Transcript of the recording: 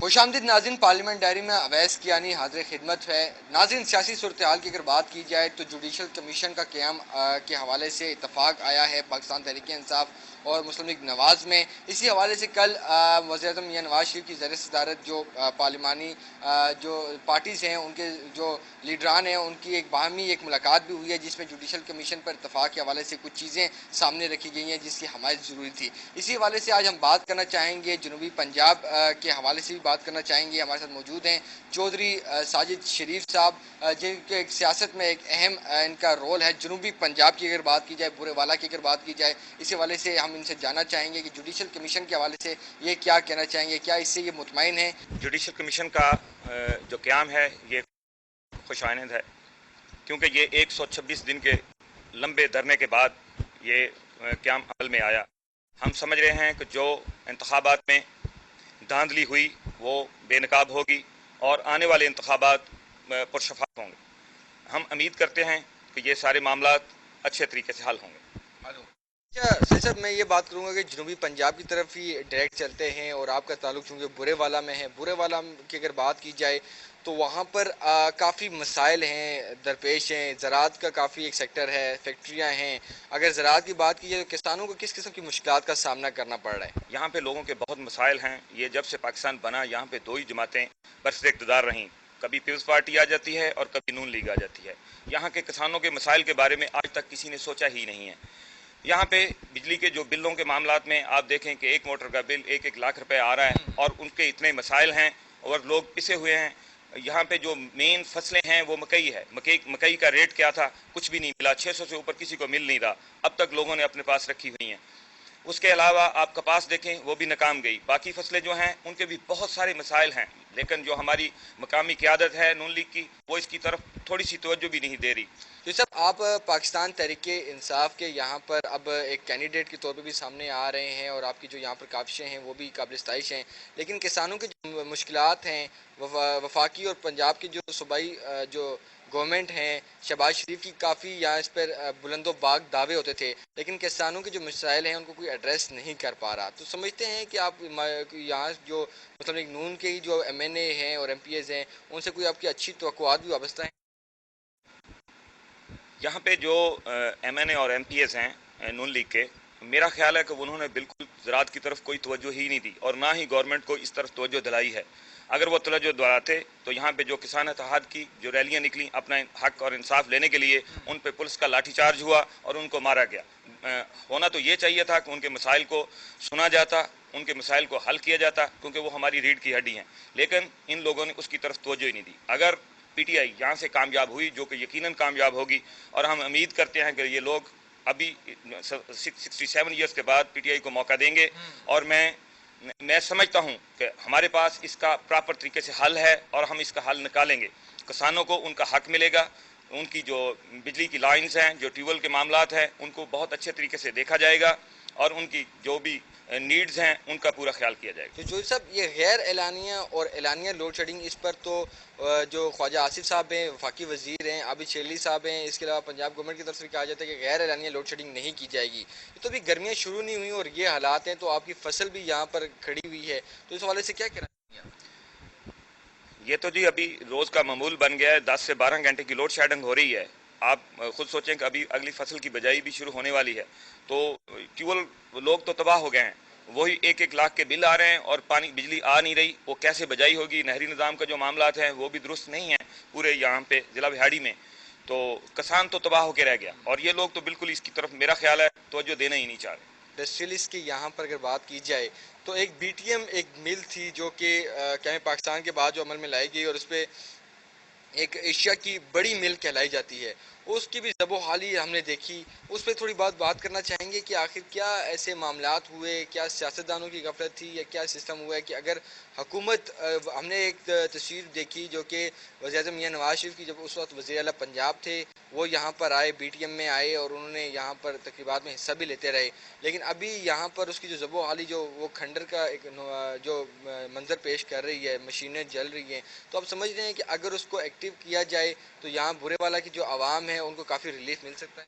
خوش آمدید ناظرین، پارلیمنٹ ڈائری میں اویس کیانی حاضر خدمت ہے۔ ناظرین، سیاسی صورتحال کی اگر بات کی جائے تو جوڈیشل کمیشن کا قیام کے حوالے سے اتفاق آیا ہے پاکستان تحریک انصاف اور مسلم لیگ نواز میں۔ اسی حوالے سے کل وزیر اعظم میاں نواز شریف کی زیر صدارت جو پارلیمانی جو پارٹیز ہیں، ان کے جو لیڈران ہیں، ان کی ایک باہمی ایک ملاقات بھی ہوئی ہے، جس میں جوڈیشل کمیشن پر اتفاق کے حوالے سے کچھ چیزیں سامنے رکھی گئی ہیں جس کی حمایت ضروری تھی۔ اسی حوالے سے آج ہم بات کرنا چاہیں گے جنوبی پنجاب کے حوالے سے بھی بات کرنا چاہیں گے۔ ہمارے ساتھ موجود ہیں چودھری ساجد شریف صاحب، جن کے ایک سیاست میں ایک اہم ان کا رول ہے جنوبی پنجاب کی اگر بات کی جائے، برے والا کی اگر بات کی جائے۔ اس حوالے سے ہم ان سے جاننا چاہیں گے کہ جوڈیشل کمیشن کے حوالے سے یہ کیا کہنا چاہیں گے، کیا اس سے یہ مطمئن ہیں؟ جوڈیشل کمیشن کا جو قیام ہے یہ خوش آمدید ہے، کیونکہ یہ 126 دن کے لمبے دھرنے کے بعد یہ قیام عمل میں آیا۔ ہم سمجھ رہے ہیں کہ جو انتخابات میں دھاندلی ہوئی وہ بے نقاب ہوگی اور آنے والے انتخابات پرشفاف ہوں گے۔ ہم امید کرتے ہیں کہ یہ سارے معاملات اچھے طریقے سے حل ہوں گے۔ اچھا صاحب، میں یہ بات کروں گا کہ جنوبی پنجاب کی طرف ہی ڈائریکٹ چلتے ہیں اور آپ کا تعلق چونکہ برے والا میں ہے، برے والا کی اگر بات کی جائے تو وہاں پر کافی مسائل ہیں، درپیش ہیں۔ زراعت کا کافی ایک سیکٹر ہے، فیکٹریاں ہیں۔ اگر زراعت کی بات کی جائے تو کسانوں کو کس قسم کی مشکلات کا سامنا کرنا پڑ رہا ہے؟ یہاں پہ لوگوں کے بہت مسائل ہیں۔ یہ جب سے پاکستان بنا یہاں پہ دو ہی جماعتیں برسر اقتدار رہیں، کبھی پیپلز پارٹی آ جاتی ہے اور کبھی نون لیگ آ جاتی ہے۔ یہاں کے کسانوں کے مسائل کے بارے میں آج تک کسی نے سوچا ہی نہیں ہے۔ یہاں پہ بجلی کے جو بلوں کے معاملات میں آپ دیکھیں کہ ایک موٹر کا بل 1,00,000 روپے آ رہا ہے اور ان کے اتنے مسائل ہیں اور لوگ پسے ہوئے ہیں۔ یہاں پہ جو مین فصلیں ہیں وہ مکئی ہے۔ مکئی کا ریٹ کیا تھا؟ کچھ بھی نہیں ملا، 600 سے اوپر کسی کو مل نہیں رہا، اب تک لوگوں نے اپنے پاس رکھی ہوئی ہیں۔ اس کے علاوہ آپ کپاس دیکھیں، وہ بھی ناکام گئی۔ باقی فصلیں جو ہیں ان کے بھی بہت سارے مسائل ہیں، لیکن جو ہماری مقامی قیادت ہے نون لیگ کی، وہ اس کی طرف تھوڑی سی توجہ بھی نہیں دے رہی۔ جی صاحب، آپ پاکستان تحریک انصاف کے یہاں پر اب ایک کینڈیڈیٹ کے طور پہ بھی سامنے آ رہے ہیں اور آپ کی جو یہاں پر کاوشیں ہیں وہ بھی قابل ستائش ہیں، لیکن کسانوں کی جو مشکلات ہیں، وفاقی اور پنجاب کی جو صوبائی جو گورنمنٹ ہیں، شہباز شریف کی کافی یہاں اس پر بلند و باغ دعوے ہوتے تھے، لیکن کسانوں کے جو مسائل ہیں ان کو کوئی ایڈریس نہیں کر پا رہا۔ تو سمجھتے ہیں کہ آپ یہاں جو مطلب ایک نون کے ہی جو ایم این اے ہیں اور ایم پی ایز ہیں، ان سے کوئی آپ کی اچھی توقعات بھی وابستہ ہیں؟ یہاں پہ جو ایم این اے اور ایم پی ایس ہیں نون لیگ کے، میرا خیال ہے کہ انہوں نے بالکل زراعت کی طرف کوئی توجہ ہی نہیں دی اور نہ ہی گورنمنٹ کو اس طرف توجہ دلائی ہے۔ اگر وہ توجہ دلاتے تو یہاں پہ جو کسان اتحاد کی جو ریلیاں نکلیں اپنا حق اور انصاف لینے کے لیے، ان پہ پولیس کا لاٹھی چارج ہوا اور ان کو مارا گیا۔ ہونا تو یہ چاہیے تھا کہ ان کے مسائل کو سنا جاتا، ان کے مسائل کو حل کیا جاتا، کیونکہ وہ ہماری ریڑھ کی ہڈی ہیں، لیکن ان لوگوں نے اس کی طرف توجہ ہی نہیں دی۔ اگر پی ٹی آئی یہاں سے کامیاب ہوئی، جو کہ یقیناً کامیاب ہوگی، اور ہم امید کرتے ہیں کہ یہ لوگ ابھی 67 ایئرس کے بعد پی ٹی آئی کو موقع دیں گے، اور میں سمجھتا ہوں کہ ہمارے پاس اس کا پراپر طریقے سے حل ہے اور ہم اس کا حل نکالیں گے۔ کسانوں کو ان کا حق ملے گا، ان کی جو بجلی کی لائنز ہیں، جو ٹیوب ویل کے معاملات ہیں، ان کو بہت اچھے طریقے سے دیکھا جائے گا اور ان کی جو بھی نیڈز ہیں ان کا پورا خیال کیا جائے گا۔ تو جو صاحب یہ غیر اعلانیہ اور اعلانیہ لوڈ شیڈنگ، اس پر تو جو خواجہ آصف صاحب ہیں، وفاقی وزیر ہیں، عابد شیرلی صاحب ہیں، اس کے علاوہ پنجاب گورنمنٹ کی طرف سے کہا جاتا ہے کہ غیر اعلانیہ لوڈ شیڈنگ نہیں کی جائے گی۔ تو ابھی گرمیاں شروع نہیں ہوئی اور یہ حالات ہیں، تو آپ کی فصل بھی یہاں پر کھڑی ہوئی ہے، تو اس حوالے سے کیا کہنا چاہیں گے آپ؟ یہ تو جی ابھی روز کا معمول بن گیا ہے، 10 سے 12 گھنٹے کی لوڈ شیڈنگ ہو رہی ہے۔ آپ خود سوچیں کہ ابھی اگلی فصل کی بجائی بھی شروع ہونے والی ہے، تو ٹیوبل لوگ تو تباہ ہو گئے ہیں، وہی 1,00,000 کے بل آ رہے ہیں اور بجلی آ نہیں رہی، وہ کیسے بجائی ہوگی؟ نہری نظام کا جو معاملات ہیں وہ بھی درست نہیں ہیں پورے یہاں پہ ضلع بہاڑی میں، تو کسان تو تباہ ہو کے رہ گیا، اور یہ لوگ تو بالکل اس کی طرف میرا خیال ہے توجہ دینا ہی نہیں چاہ رہے۔ انڈسٹریلسٹ کی یہاں پر اگر بات کی جائے تو ایک بی ٹی ایم ایک مل تھی جو کہ قیام پاکستان کے بعد جو عمل میں لائی گئی اور اس پہ ایک ایشیا کی بڑی مل کہلائی جاتی ہے، اس کی بھی زب و حالی ہم نے دیکھی۔ اس پہ تھوڑی بات کرنا چاہیں گے کہ آخر کیا ایسے معاملات ہوئے، کیا سیاستدانوں کی غفلت تھی یا کیا سسٹم ہوا ہے کہ اگر حکومت ہم نے ایک تصویر دیکھی جو کہ وزیر اعظم میاں نواز شریف کی، جب اس وقت وزیر اعلیٰ پنجاب تھے، وہ یہاں پر آئے، بی ٹی ایم میں آئے اور انہوں نے یہاں پر تقریبات میں حصہ بھی لیتے رہے، لیکن ابھی یہاں پر اس کی جو زب و حالی جو وہ کھنڈر کا ایک جو منظر پیش کر رہی ہے، مشینیں جل رہی ہیں، تو آپ سمجھ رہے ہیں کہ اگر اس کو ایکٹیو کیا جائے تو یہاں برے والا کی جو عوام ہے ان کو کافی ریلیف مل سکتا ہے؟